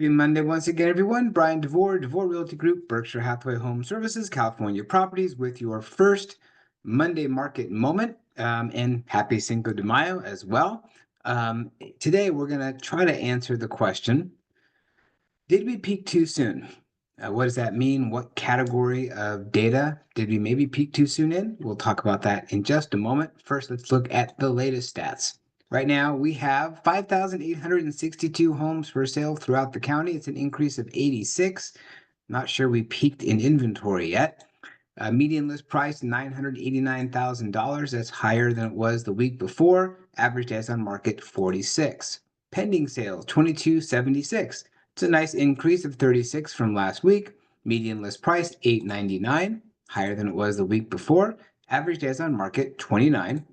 Happy Monday once again, everyone. Bryan Devore, Devore Realty Group, Berkshire Hathaway Home Services, California Properties, with your first Monday market moment. And happy Cinco de Mayo as well. Today, we're going to try to answer the question, did we peak too soon? What does that mean? What category of data did we maybe peak too soon in? We'll talk about that in just a moment. First, let's look at the latest stats. Right now, we have 5,862 homes for sale throughout the county. It's an increase of 86. Not sure we peaked in inventory yet. Median list price, $989,000. That's higher than it was the week before. Average days on market, 46. Pending sales, 2276. It's a nice increase of 36 from last week. Median list price, $899, higher than it was the week before. Average days on market, 29.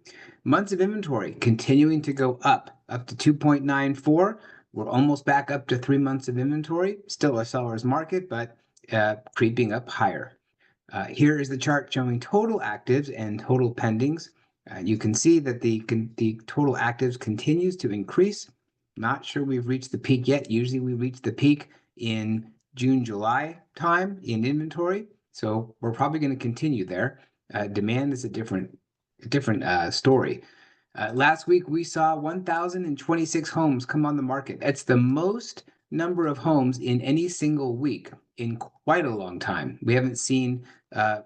Months of inventory continuing to go up to 2.94. We're almost back up to 3 months of inventory. Still a seller's market, but creeping up higher. Here is the chart showing total actives and total pendings. You can see that the total actives continues to increase. Not sure we've reached the peak yet. Usually we reach the peak in June, July time in inventory. So we're probably going to continue there. Demand is a different story. Last week we saw 1,026 homes come on the market. That's the most number of homes in any single week in quite a long time. We haven't seen 4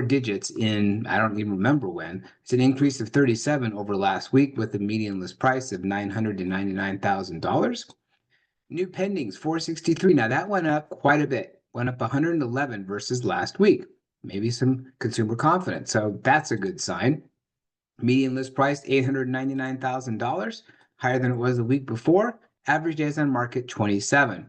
digits in, I don't even remember when. It's an increase of 37 over last week with the median list price of $999,000. New pendings, 463. Now that went up quite a bit, went up 111 versus last week. Maybe some consumer confidence. So that's a good sign. Median list price, $899,000, higher than it was the week before. Average days on market, 27.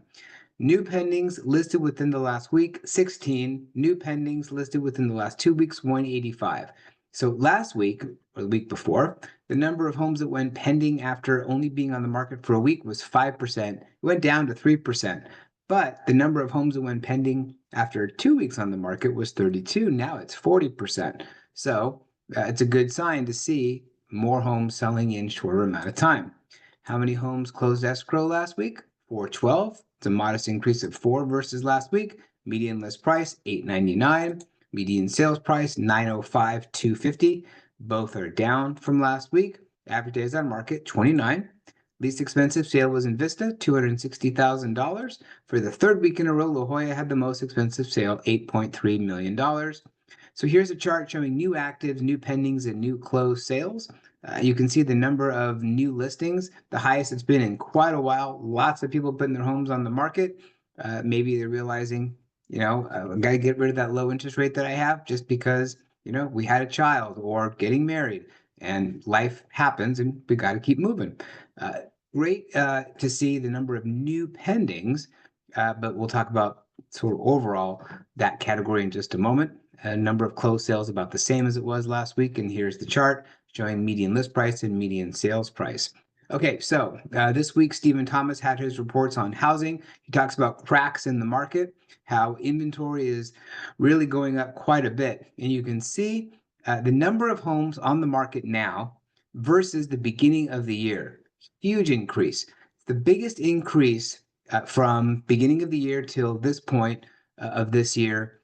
New pendings listed within the last week, 16. New pendings listed within the last 2 weeks, 185. So last week, or the week before, the number of homes that went pending after only being on the market for a week was 5%. It went down to 3%. But the number of homes that went pending after 2 weeks on the market was 32. Now it's 40%. So it's a good sign to see more homes selling in shorter amount of time. How many homes closed escrow last week? 412. It's a modest increase of 4 versus last week. Median list price, $899. Median sales price, $905,250. Both are down from last week. Average days on market, 29. Least expensive sale was in Vista, $260,000. For the third week in a row, La Jolla had the most expensive sale, $8.3 million. So here's a chart showing new actives, new pendings, and new closed sales. You can see the number of new listings, the highest it's been in quite a while. Lots of people putting their homes on the market. Maybe they're realizing, I got to get rid of that low interest rate that I have just because, we had a child or getting married and life happens and we got to keep moving. Great to see the number of new pendings, but we'll talk about sort of overall that category in just a moment. Number of closed sales about the same as it was last week. And here's the chart showing median list price and median sales price. Okay, so this week, Stephen Thomas had his reports on housing. He talks about cracks in the market, how inventory is really going up quite a bit. And you can see the number of homes on the market now versus the beginning of the year. Huge increase. The biggest increase from beginning of the year till this point of this year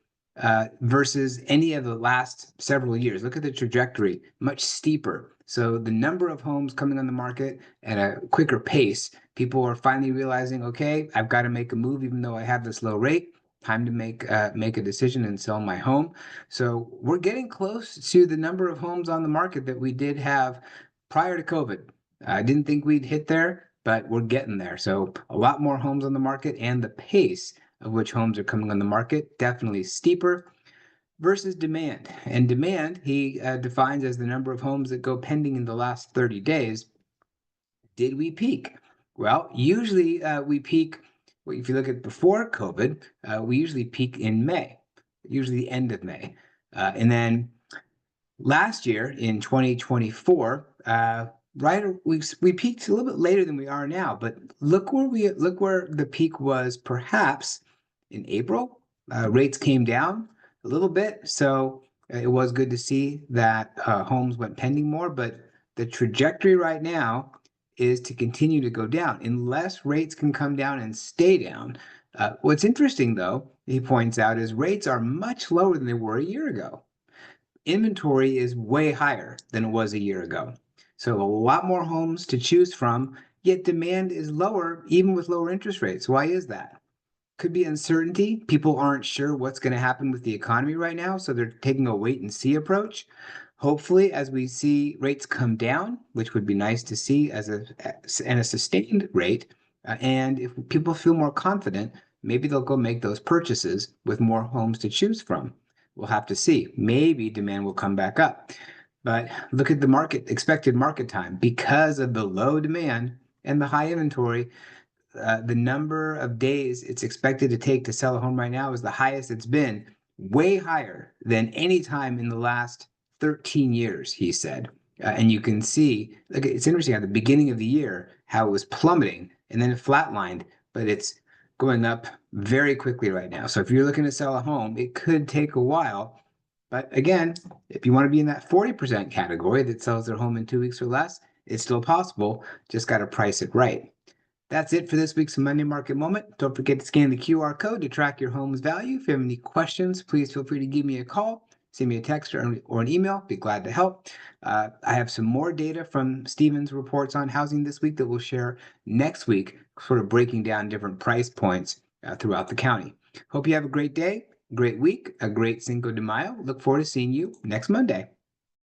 versus any of the last several years. Look at the trajectory, much steeper. So the number of homes coming on the market at a quicker pace, people are finally realizing, okay, I've got to make a move even though I have this low rate. Time to make a decision and sell my home. So we're getting close to the number of homes on the market that we did have prior to COVID. I didn't think we'd hit there, but we're getting there. So a lot more homes on the market, and the pace of which homes are coming on the market definitely steeper versus demand. And demand, he defines as the number of homes that go pending in the last 30 days. Did we peak? Well, usually we peak, well, if you look at before COVID, we usually peak in May, usually the end of May. And then last year in 2024, we peaked a little bit later than we are now, but look where the peak was perhaps in April. Rates came down a little bit, so it was good to see that homes went pending more, but the trajectory right now is to continue to go down unless rates can come down and stay down. What's interesting, though, he points out, is rates are much lower than they were a year ago. Inventory is way higher than it was a year ago. So a lot more homes to choose from, yet demand is lower even with lower interest rates. Why is that? Could be uncertainty. People aren't sure what's going to happen with the economy right now, so they're taking a wait and see approach. Hopefully, as we see rates come down, which would be nice to see as a sustained rate, and if people feel more confident, maybe they'll go make those purchases with more homes to choose from. We'll have to see. Maybe demand will come back up. But look at the market, expected market time. Because of the low demand and the high inventory, the number of days it's expected to take to sell a home right now is the highest it's been, way higher than any time in the last 13 years, he said. And you can see, like, it's interesting at the beginning of the year how it was plummeting and then it flatlined, but it's going up very quickly right now. So if you're looking to sell a home, it could take a while. But again, if you want to be in that 40% category that sells their home in 2 weeks or less, it's still possible. Just got to price it right. That's it for this week's Monday Market Moment. Don't forget to scan the QR code to track your home's value. If you have any questions, please feel free to give me a call, send me a text or an email. Be glad to help. I have some more data from Stephen's reports on housing this week that we'll share next week, sort of breaking down different price points throughout the county. Hope you have a great day, great week, a great Cinco de Mayo. Look forward to seeing you next Monday.